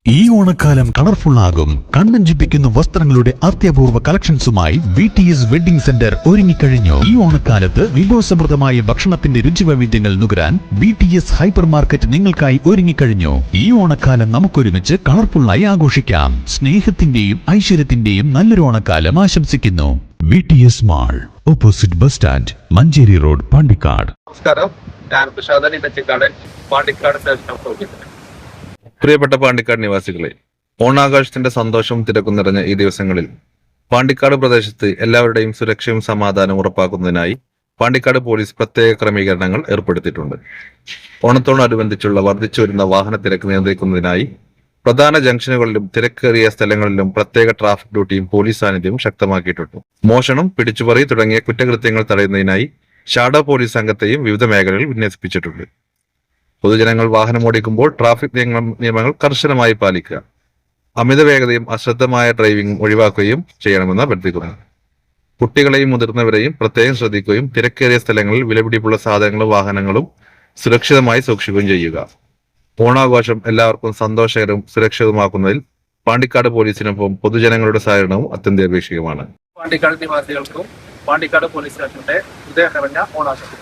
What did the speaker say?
ഈ ഓണക്കാലം കളർഫുൾ ആകും. കണ്ണഞ്ചിപ്പിക്കുന്ന വസ്ത്രങ്ങളുടെ അത്യപൂർവ കളക്ഷൻസുമായി VTS വെഡിംഗ് സെന്റർ ഒരുങ്ങിക്കഴിഞ്ഞു. ഈ ഓണക്കാലത്ത് വിഭവസമൃദ്ധമായ ഭക്ഷണത്തിന്റെ രുചിവൈവിധ്യങ്ങൾ നുകരാൻ VTS ഹൈപ്പർ മാർക്കറ്റ് നിങ്ങൾക്കായി ഒരുങ്ങിക്കഴിഞ്ഞു. ഈ ഓണക്കാലം നമുക്കൊരുമിച്ച് കളർഫുള്ളായി ആഘോഷിക്കാം. സ്നേഹത്തിന്റെയും ഐശ്വര്യത്തിന്റെയും നല്ലൊരു ഓണക്കാലം ആശംസിക്കുന്നു. VTS mall, opposite bus stand, Manjeri road, Pandikkad. നമസ്കാരം, ഞാൻ പ്രശാന്തൻ ഇടച്ചിക്കാട്, പാണ്ടിക്കാട് സ്റ്റേഷൻ ഓഫീസർ. പ്രിയപ്പെട്ട പാണ്ടിക്കാട് നിവാസികളെ, ഓണാഘോഷത്തിന്റെ സന്തോഷവും തിരക്കും നിറഞ്ഞ ഈ ദിവസങ്ങളിൽ പാണ്ടിക്കാട് പ്രദേശത്ത് എല്ലാവരുടെയും സുരക്ഷയും സമാധാനവും ഉറപ്പാക്കുന്നതിനായി പാണ്ടിക്കാട് പോലീസ് പ്രത്യേക ക്രമീകരണങ്ങൾ ഏർപ്പെടുത്തിയിട്ടുണ്ട്. ഓണത്തോടനുബന്ധിച്ചുള്ള വർദ്ധിച്ചു വരുന്ന വാഹന തിരക്ക് നിയന്ത്രിക്കുന്നതിനായി പ്രധാന ജംഗ്ഷനുകളിലും തിരക്കേറിയ സ്ഥലങ്ങളിലും പ്രത്യേക ട്രാഫിക് ഡ്യൂട്ടിയും പോലീസ് സാന്നിധ്യവും ശക്തമാക്കിയിട്ടുണ്ട്. മോഷണം, പിടിച്ചുപറി തുടങ്ങിയ കുറ്റകൃത്യങ്ങൾ തടയുന്നതിനായി ഷാഡോ പോലീസ് സംഘത്തെയും വിവിധ മേഖലകളിൽ വിന്യസിപ്പിച്ചിട്ടുണ്ട്. പൊതുജനങ്ങൾ വാഹനമോടിക്കുമ്പോൾ ട്രാഫിക് നിയമങ്ങൾ കർശനമായി പാലിക്കുക, അമിത വേഗതയും അശ്രദ്ധമായ ഡ്രൈവിംഗും ഒഴിവാക്കുകയും ചെയ്യണമെന്ന് അഭ്യർത്ഥിക്കുന്നു. കുട്ടികളെയും മുതിർന്നവരെയും പ്രത്യേകം ശ്രദ്ധിക്കുകയും തിരക്കേറിയ സ്ഥലങ്ങളിൽ വിലപിടിപ്പുള്ള സാധനങ്ങളും വാഹനങ്ങളും സുരക്ഷിതമായി സൂക്ഷിക്കുകയും ചെയ്യുക. ഓണാഘോഷം എല്ലാവർക്കും സന്തോഷകരവും സുരക്ഷിതമാക്കുന്നതിൽ പാണ്ടിക്കാട് പോലീസിനൊപ്പം പൊതുജനങ്ങളുടെ സഹകരണവും അത്യന്താപേക്ഷിതമാണ്. പാണ്ടിക്കാട് നിവാസികൾക്കും പാണ്ടിക്കാട് പോലീസ് സ്റ്റേഷന്റെ ഹൃദയം നിറഞ്ഞ ഓണാശംസകൾ.